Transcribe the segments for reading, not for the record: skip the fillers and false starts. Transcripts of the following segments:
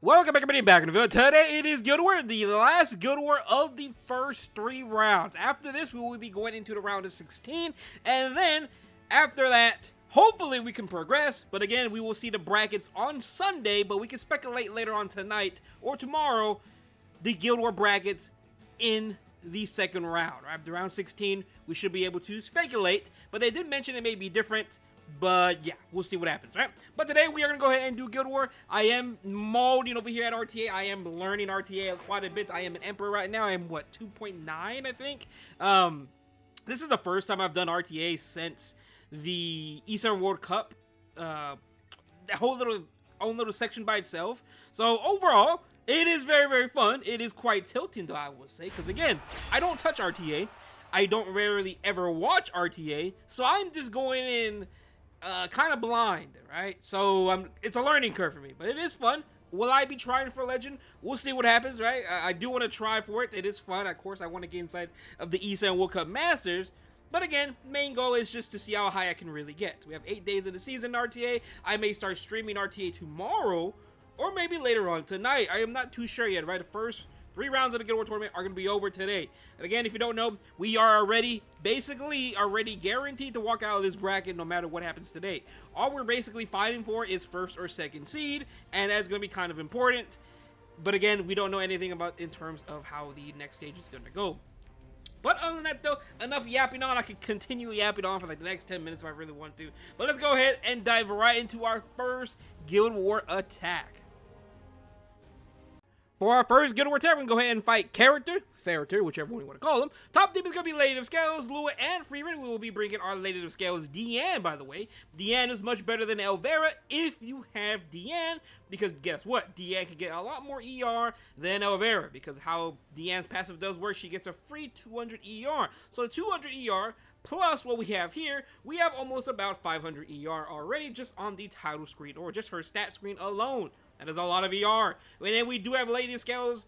Welcome back, everybody, back in the video. Today it is Guild War, the last Guild War of the first 3 rounds. After this, we will be going into the round of 16, and then after that, hopefully we can progress. But again, we will see the brackets on Sunday, but we can speculate later on tonight or tomorrow the Guild War brackets in the second round. After round 16, we should be able to speculate, but they did mention it may be different. But yeah, we'll see what happens, right? But today we are going to go ahead and do Guild War. I am molding over here at RTA. I am learning RTA quite a bit. I am an Emperor right now. I am, what, 2.9, I think? This is the first time I've done RTA since the Eastern World Cup. That whole own little section by itself. So overall, it is very, very fun. It is quite tilting, though, I would say. Because again, I don't touch RTA. I don't rarely ever watch RTA. So I'm just going in kind of blind, right? So it's a learning curve for me, but it is fun. Will I be trying for Legend? We'll see what happens, right? I do want to try for it. It is fun. Of course, I want to get inside of the Eastern World Cup Masters. But again, main goal is just to see how high I can really get. We have 8 days of the season in RTA. I may start streaming RTA tomorrow, or maybe later on tonight. I am not too sure yet, right? The first 3 rounds of the Guild War tournament are going to be over today. And again, if you don't know, we are basically already guaranteed to walk out of this bracket no matter what happens today. All we're basically fighting for is first or second seed, and that's going to be kind of important. But again, we don't know anything about in terms of how the next stage is going to go. But other than that, though, enough yapping on. I could continue yapping on for like the next 10 minutes if I really want to. But let's go ahead and dive right into our first Guild War attack. For our first Guild War attack, we're going to go ahead and fight Character, Ferreter, whichever one you want to call them. Top team is going to be Lady of Scales, Lua, and Freeman. We will be bringing our Lady of Scales, Deanne, by the way. Deanne is much better than Elvira if you have Deanne, because guess what? Deanne can get a lot more ER than Elvira, because how Deanne's passive does work, she gets a free 200 ER. So 200 ER plus what we have here, we have almost about 500 ER already just on the title screen, or just her stat screen alone. That is a lot of ER. And then we do have Lady of Scales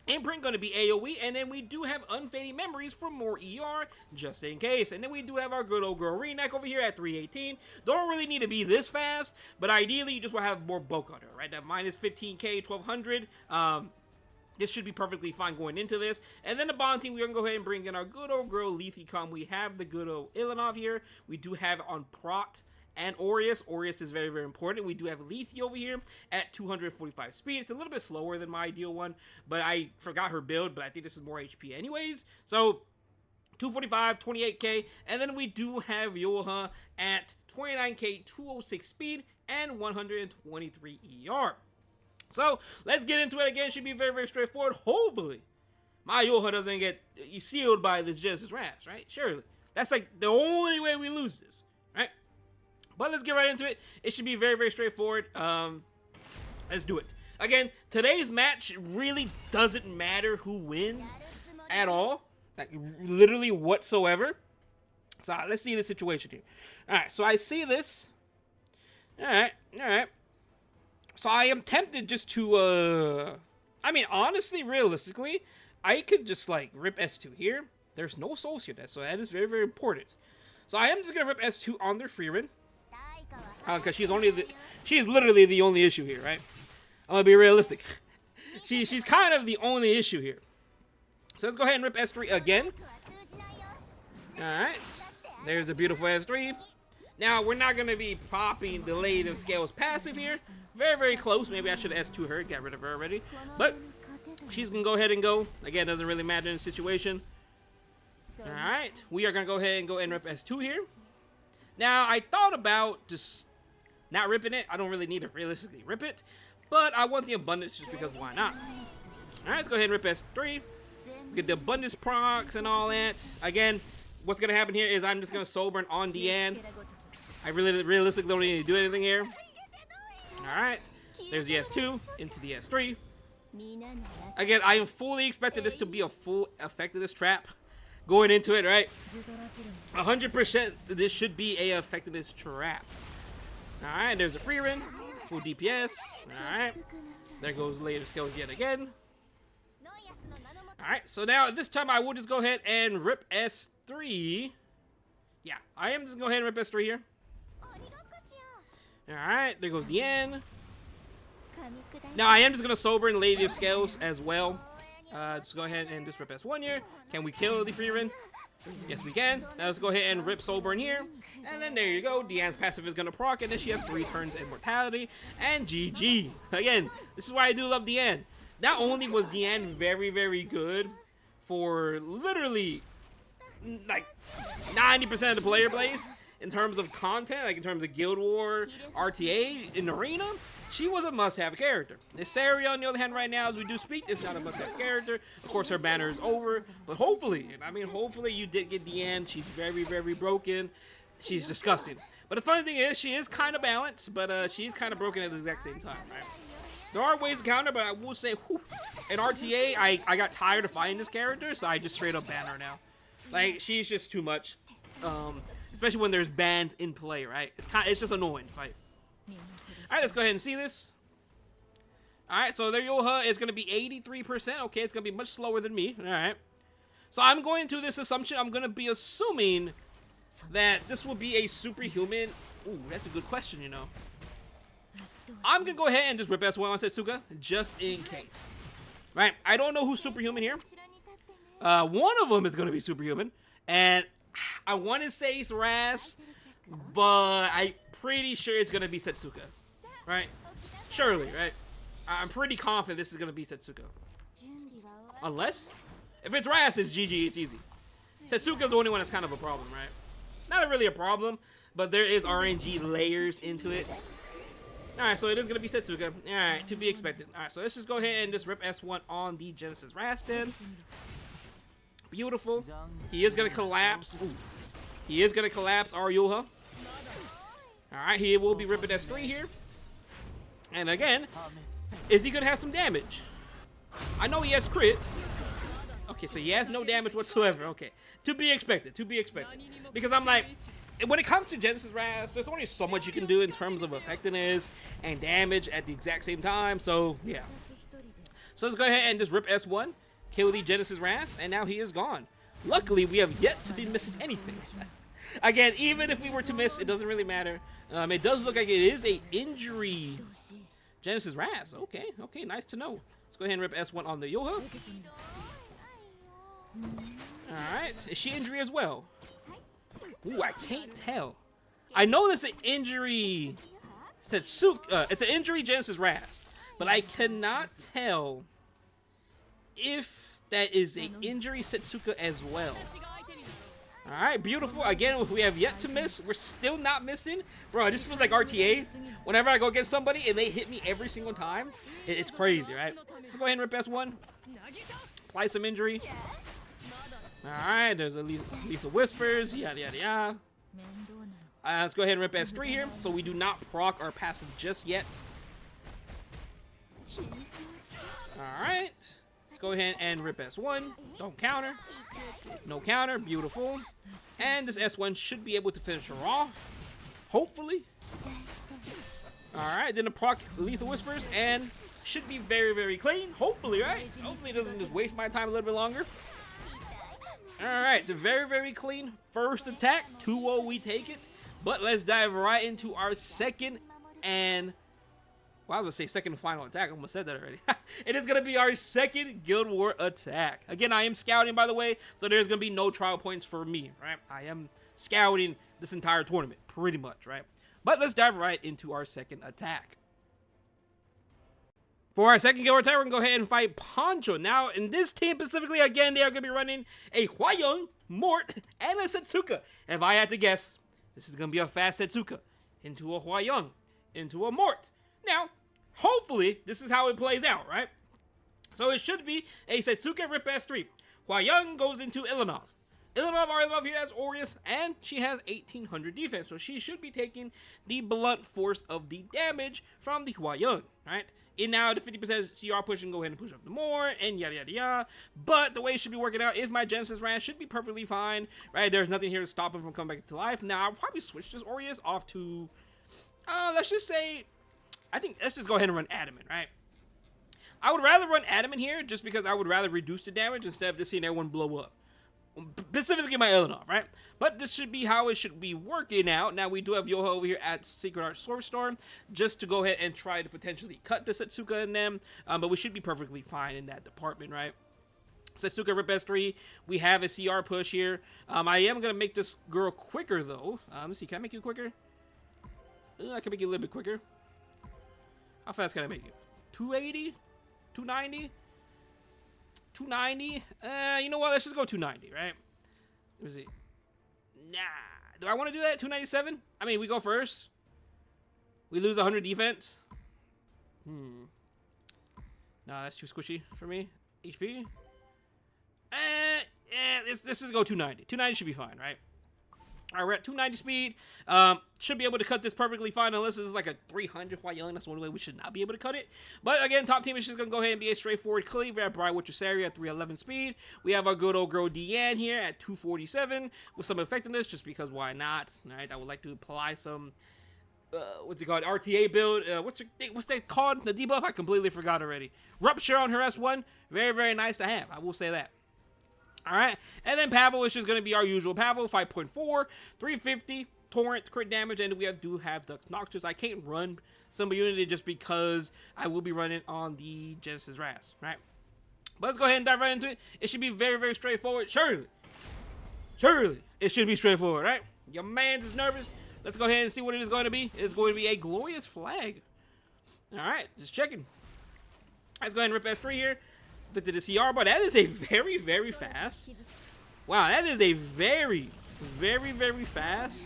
Imprint going to be AoE. And then we do have Unfading Memories for more ER, just in case. And then we do have our good old girl Renek over here at 318. Don't really need to be this fast, but ideally you just want to have more bulk on her, right? That minus 15k, 1200. This should be perfectly fine going into this. And then the bond team, we're going to go ahead and bring in our good old girl Leafycom. We have the good old Ilanov here. We do have on Prot and Aureus. Aureus is very, very important. We do have Lethe over here at 245 speed. It's a little bit slower than my ideal one, but I forgot her build, but I think this is more HP anyways. So 245, 28k, and then we do have Yoha at 29k, 206 speed, and 123 ER. So let's get into it again. Should be very, very straightforward. Hopefully, my Yoha doesn't get sealed by this Genesis Rash, right? Surely. That's like the only way we lose this, right? But let's get right into it. It should be very, very straightforward. Let's do it. Again, today's match really doesn't matter who wins at all. Like, literally whatsoever. So, let's see the situation here. Alright, so I see this. Alright. So, I am tempted just to, I mean, honestly, realistically, I could just, like, rip S2 here. There's no souls here, so that is very, very important. So, I am just going to rip S2 on their Freeman. Because she's literally the only issue here, right? I'm gonna be realistic. She's kind of the only issue here. So let's go ahead and rip S3 again. Alright. There's a beautiful S3. Now, we're not gonna be popping the Lady of Scales passive here. Very, very close. Maybe I should have S2 her, got rid of her already. But she's gonna go ahead and go. Again, doesn't really matter in the situation. Alright. We are gonna go ahead and go and rip S2 here. Now, I thought about just not ripping it. I don't really need to realistically rip it, but I want the abundance just because why not? Alright, let's go ahead and rip S3. Get the abundance procs and all that. Again, what's going to happen here is I'm just going to soul burn on Deanne. I really realistically don't need to do anything here. Alright, there's the S2 into the S3. Again, I am fully expecting this to be a full effectiveness trap. Going into it, right? 100% this should be a effectiveness trap. Alright, there's a free run. Full DPS. Alright. There goes Lady of Scales yet again. Alright, so now this time I will just go ahead and rip S3. Yeah, I am just going to go ahead and rip S3 here. Alright, there goes Deanne. Now I am just gonna sober in Lady of Scales as well. Just go ahead and just rip S1 here. Can we kill the Frieren? Yes, we can. Now let's go ahead and rip sober in here. And then there you go. Diane's passive is gonna proc, and then she has 3 turns immortality. And GG. Again, this is why I do love Diane. Not only was Diane very, very good for literally like 90% of the player base in terms of content, like in terms of Guild War, RTA, in Arena, she was a must-have character. Saria, on the other hand, right now, as we do speak, is not a must-have character. Of course, her banner is over, but hopefully, hopefully you did get Diane. She's very, very broken. She's disgusting. But the funny thing is, she is kind of balanced, but she's kind of broken at the exact same time, right? There are ways to counter, but I will say, whew, in RTA, I got tired of fighting this character, so I just straight up ban her now. Like, she's just too much. Especially when there's bans in play, right? It's just annoying to fight. Alright, let's go ahead and see this. Alright, so their Yoha is going to be 83%. Okay, it's going to be much slower than me. Alright. So I'm going to this assumption. I'm going to be assuming that this will be a superhuman. Ooh, that's a good question, you know. I'm going to go ahead and just rip S1 on Setsuka, just in case. Right? I don't know who's superhuman here. One of them is going to be superhuman. And I want to say it's Ras, but I'm pretty sure it's going to be Setsuka. Right? Surely, right? I'm pretty confident this is going to be Setsuka. Unless, if it's Ras, it's GG, it's easy. Setsuka's the only one that's kind of a problem, right? Not really a problem, but there is RNG layers into it. Alright, so it is going to be Setsuka. Alright, to be expected. Alright, so let's just go ahead and just rip S1 on the Genesis Ras then. Beautiful. He is going to collapse. Ooh. He is going to collapse our Yoha. Alright, he will be ripping S3 here. And again, is he going to have some damage? I know he has crit. Okay, so he has no damage whatsoever. Okay, to be expected, to be expected. Because I'm like, when it comes to Genesis Ras, there's only so much you can do in terms of effectiveness and damage at the exact same time. So, yeah. So let's go ahead and just rip S1, kill the Genesis Ras, and now he is gone. Luckily, we have yet to be missing anything. Again, even if we were to miss, it doesn't really matter. It does look like it is a injury Genesis Ras. Okay, okay, nice to know. Let's go ahead and rip S1 on the Yoha. Alright, is she injury as well? Ooh, I can't tell. I know there's an injury Setsuka, it's an injury Genesis Ras, but I cannot tell if that is an injury Setsuka as well. Alright, beautiful. Again, we have yet to miss. We're still not missing. Bro, it just feels like RTA. Whenever I go against somebody and they hit me every single time, it's crazy, right? Let's go ahead and rip S1. Apply some injury. Alright, there's a lethal whispers. Yada, yada, yada. Let's go ahead and rip S3 here. So we do not proc our passive just yet. Alright. Let's go ahead and rip S1. Don't counter. No counter. Beautiful. And this S1 should be able to finish her off. Hopefully. Alright, then the proc lethal whispers and should be very, very clean. Hopefully, right? Hopefully it doesn't just waste my time a little bit longer. Alright, it's a very, very clean first attack. 2-0, we take it. But let's dive right into our second and... well, I was going to say second and final attack. I almost said that already. It is going to be our second Guild War attack. Again, I am scouting, by the way, so there's going to be no trial points for me, right? I am scouting this entire tournament, pretty much, right? But let's dive right into our second attack. For our second Guild War attack, we're going to go ahead and fight Poncho. Now, in this team specifically, again, they are going to be running a Hwayoung, Mort, and a Setsuka. If I had to guess, this is going to be a fast Setsuka into a Hwayoung, into a Mort. Now, hopefully, this is how it plays out, right? So it should be a Setsuka rip S3. Hwayoung goes into Ilanov. Ilanov already love here as Aureus, and she has 1800 defense, so she should be taking the blunt force of the damage from the Hwayoung, right? And now the 50% CR push and go ahead and push up the more, and yada yada yada. But the way it should be working out is my Genesis Ras should be perfectly fine, right? There's nothing here to stop him from coming back to life. Now, I'll probably switch this Aureus off to, let's just say, I think let's just go ahead and run Adamant, right? I would rather run Adamant here just because I would rather reduce the damage instead of just seeing everyone blow up. specifically my Eleanor, right? But this should be how it should be working out. Now, we do have Yoha over here at Secret Art Source Storm, just to go ahead and try to potentially cut the Setsuka in them, but we should be perfectly fine in that department, right? Setsuka Rip S3, we have a CR push here. I am going to make this girl quicker, though. Let's see, can I make you quicker? I can make you a little bit quicker. How fast can I make you? 280? 290? 290? You know what? Let's just go 290, right? Let me see. Nah. Do I want to do that? 297? I mean, we go first. We lose 100 defense. Nah, that's too squishy for me. HP? This is go 290. 290 should be fine, right? All right, we're at 290 speed. Should be able to cut this perfectly fine unless this is like a 300 while yelling. That's one way we should not be able to cut it. But again, top team is just going to go ahead and be a straightforward cleave. We have Brian Witcher at 311 speed. We have our good old girl Deanne here at 247 with some effectiveness, just because why not? All right, I would like to apply some, what's it called? RTA build. What's that called? The debuff? I completely forgot already. Rupture on her S1. Very, very nice to have. I will say that. Alright, and then Pavel, which is going to be our usual Pavel, 5.4, 350, Torrent, crit damage, and we do have Dux Noctis. I can't run Symbol Unity just because I will be running on the Genesis Ras, right? But let's go ahead and dive right into it. It should be very, very straightforward. Surely, it should be straightforward, right? Your man's is nervous. Let's go ahead and see what it is going to be. It's going to be a Glorious Flag. Alright, just checking. Let's go ahead and rip S3 here. Look at the CR, but that is a very, very fast. Wow, that is a very, very, very fast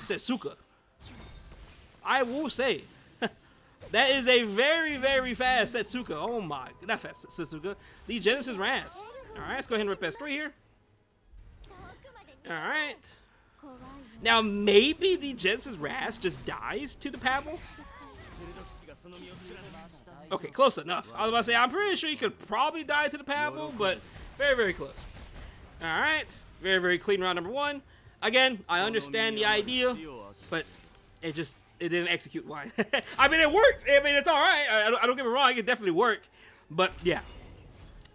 Setsuka. I will say, that is a very, very fast Setsuka. Oh my, not fast Setsuka. The Genesis Ras. All right, let's go ahead and rip S3 here. All right. Now maybe the Genesis Ras just dies to the Pavel. Okay, close enough. I was about to say, I'm pretty sure you could probably die to the Pavel, but very, very close. Alright, very, very clean round number one. Again, I understand the idea, but it didn't execute why. I mean, it worked. I mean, it's alright. I don't get me wrong, it could definitely work. But, yeah.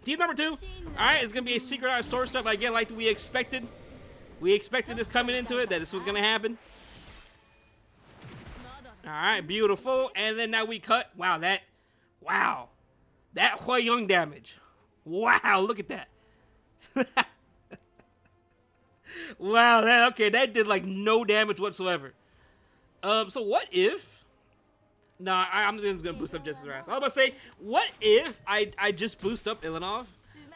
Team number two. Alright, it's going to be a Secret Art Source stuff, again, like we expected. We expected this coming into it, that this was going to happen. Alright, beautiful. And then now we cut. Wow, that Hua Young damage. Wow, look at that. Wow, that did like no damage whatsoever. So what if... Nah, I'm just gonna boost up Justice Ras. I was about to say, what if I just boost up Ilanov?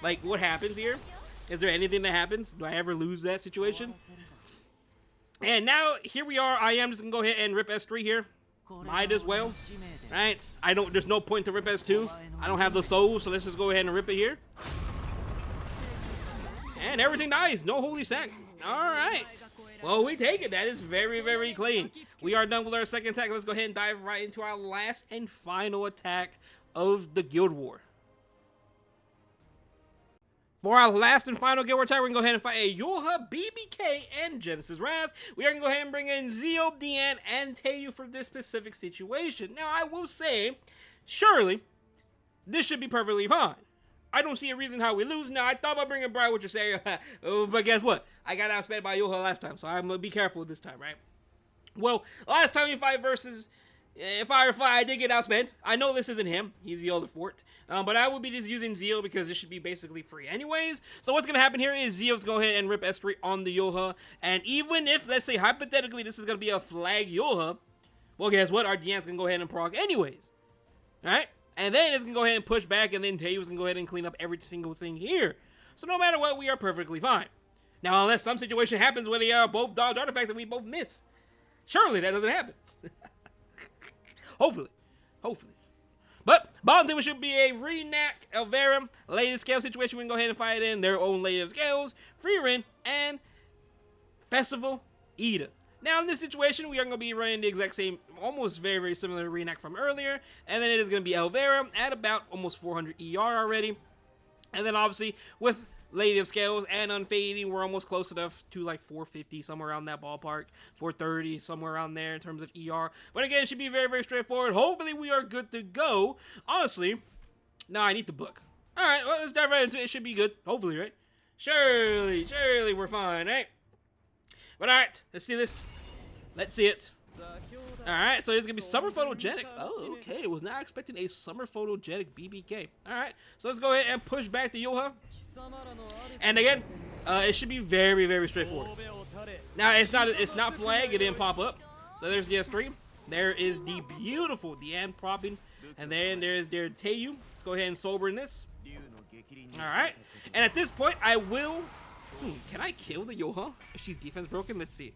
Like, what happens here? Is there anything that happens? Do I ever lose that situation? And now, here we are. I am just gonna go ahead and rip S3 here. Might as well, right? There's no point to rip S2. I don't have the soul, so let's just go ahead and rip it here. And everything dies. No holy sack. All right. Well, we take it. That is very, very clean. We are done with our second attack. Let's go ahead and dive right into our last and final attack of the Guild War. For our last and final Guild War attack, we're going to go ahead and fight a Yoha, BBK, and Genesis Ras. We are going to go ahead and bring in Zeo, Deanne, and Teiyu for this specific situation. Now, I will say, surely, this should be perfectly fine. I don't see a reason how we lose. Now, I thought about bringing Brian Witcher, but guess what? I got outspent by Yoha last time, so I'm going to be careful this time, right? Well, last time we fight versus... Firefly, I did get outspent. I know this isn't him. He's the older fort. But I will be just using Zeo because this should be basically free anyways. So what's going to happen here is Zeo's going to go ahead and rip S3 on the Yoha. And even if, let's say, hypothetically, this is going to be a flag Yoha, well, guess what? Our Deanne's going to go ahead and proc anyways. Alright? And then it's going to go ahead and push back, and then Teiyu's going to go ahead and clean up every single thing here. So no matter what, we are perfectly fine. Now, unless some situation happens where they both dodge artifacts and we both miss. Surely that doesn't happen. Hopefully. But bottom team should be a Renac, Elvera, latest scale situation. We can go ahead and fight in their own latest scales, Freerin, and Festival Ida. Now in this situation, we are going to be running the exact same, almost very, very similar to Renac from earlier. And then it is going to be Elvera at about almost 400 ER already. And then obviously with Lady of Scales and Unfading, we're almost close enough to like 450, somewhere around that ballpark. 430, somewhere around there in terms of ER. But again, it should be very, very straightforward. Hopefully we are good to go. Honestly, now I need the book. Alright, well, let's dive right into it. It should be good. Hopefully, right? Surely, surely we're fine, right? But alright, let's see this. Let's see it. Alright, so it's gonna be summer photogenic. Oh, okay. Was not expecting a summer photogenic BBK. Alright, so let's go ahead and push back the Yoha. And again, it should be very, very straightforward. Now it's not flag, it didn't pop up. So there's the S3. There is the beautiful Diane propping. And then there's their Teiyu. Let's go ahead and sober in this. Alright. And at this point I will can I kill the Yoha if she's defense broken? Let's see.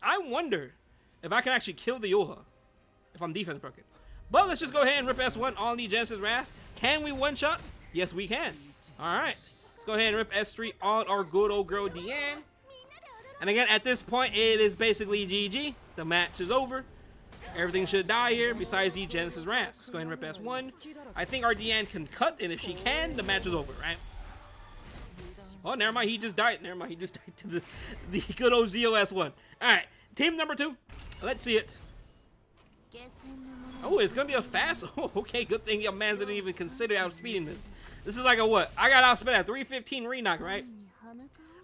I wonder if I can actually kill the Yoha if I'm defense broken. But let's just go ahead and rip S1 on the Genesis Rast. Can we one-shot? Yes, we can. Alright. Let's go ahead and rip S3 on our good old girl Diane. And again, at this point, it is basically GG. The match is over. Everything should die here besides the Genesis Rast. Let's go ahead and rip S1. I think our Diane can cut, and if she can, the match is over, right? Oh, never mind. He just died. Never mind. He just died to the good old ZOS1. Alright. Team number 2. Let's see it. Oh, it's going to be a fast. Oh, okay. Good thing your man didn't even consider outspeeding this. This is like a what? I got outsped at 315 re-knock, right?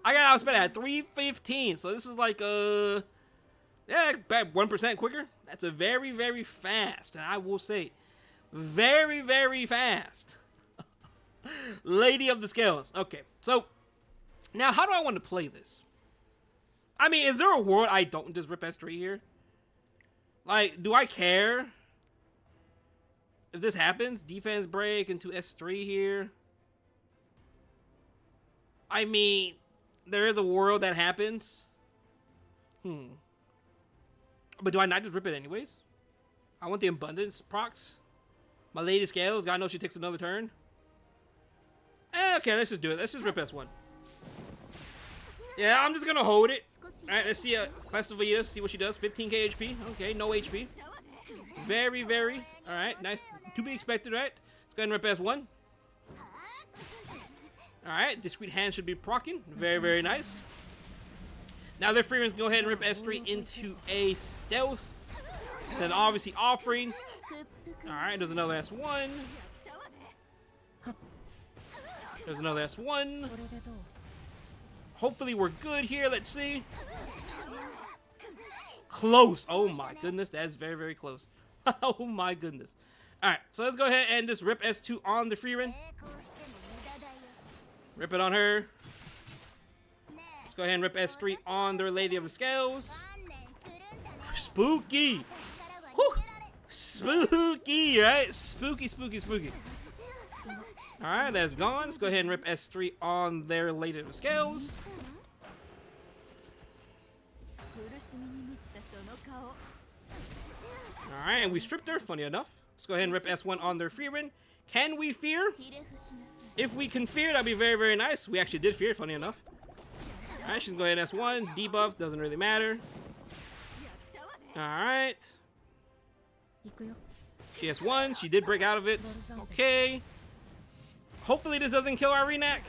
I got outsped at 315. So this is like, yeah, about 1% quicker. That's a very, very fast. And I will say, very, very fast. Lady of the Scales. Okay. So, now how do I want to play this? I mean, is there a world I don't just rip S3 here? Like, do I care if this happens? Defense break into S3 here. I mean, there is a world that happens. But do I not just rip it anyways? I want the abundance procs. My Lady Scales, gotta know she takes another turn. Okay, let's just do it. Let's just rip S1. Yeah, I'm just gonna hold it. Alright, let's see Festival Eater, see what she does. 15k HP. Okay, no HP. Very, very. Alright, nice. To be expected, right? Let's go ahead and rip S1. Alright, Discreet Hand should be proccing. Very, very nice. Now their free runs go ahead and rip S3 into a stealth. Then obviously offering. Alright, there's another S1. There's another S1. Hopefully we're good here. Let's see. Close. Oh my goodness. That's very, very close. Oh my goodness. Alright, so let's go ahead and just rip S2 on the free run. Rip it on her. Let's go ahead and rip S3 on their Lady of the Scales. Spooky. Whew. Spooky, right? Spooky, spooky, spooky. Alright, that's gone. Let's go ahead and rip S3 on their Lady of the Scales. Alright, and we stripped her, funny enough. Let's go ahead and rip S1 on their free run. Can we fear? If we can fear, that'd be very, very nice. We actually did fear, funny enough. Alright, she's going to go ahead and S1. Debuff, doesn't really matter. Alright. She S1, she did break out of it. Okay. Hopefully this doesn't kill our Renak.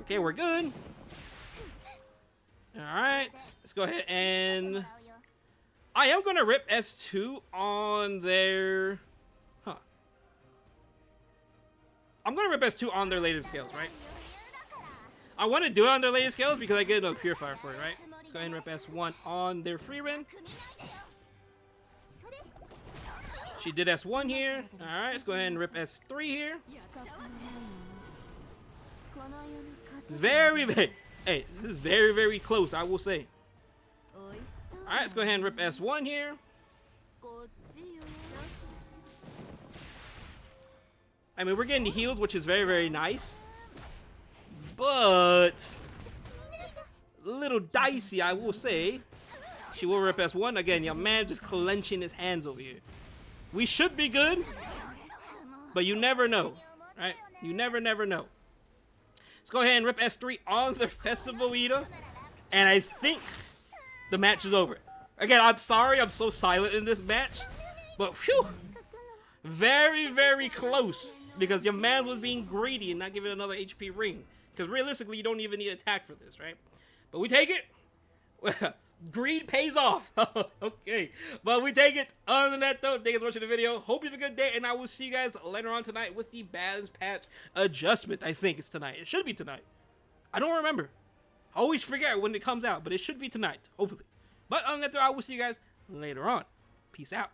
Okay, we're good. Alright, let's go ahead and... I am going to rip S2 on their... I'm going to rip S2 on their Lady of Scales, right? I want to do it on their Lady of Scales because I get a Purifier for it, right? Let's go ahead and rip S1 on their free run. She did S1 here. Alright, let's go ahead and rip S3 here. Very, very... Hey, this is very, very close, I will say. Alright, let's go ahead and rip S1 here. I mean, we're getting the heals, which is very, very nice. But... a little dicey, I will say. She will rip S1. Again, your man just clenching his hands over here. We should be good, but you never know, right? You never know. Let's go ahead and rip S3 on the Festival Eater, and I think the match is over. Again, I'm sorry I'm so silent in this match, but whew, very, very close, because your man was being greedy and not giving another HP ring, because realistically, you don't even need attack for this, right? But we take it. Greed pays off. Okay, but we take it. Other than that, though, thank you for watching the video. Hope you have a good day, and I will see you guys later on tonight with the balance patch adjustment. I think it's tonight. It should be tonight. I don't remember. I always forget when it comes out, but it should be tonight, hopefully. But other than that, though, I will see you guys later on. Peace out.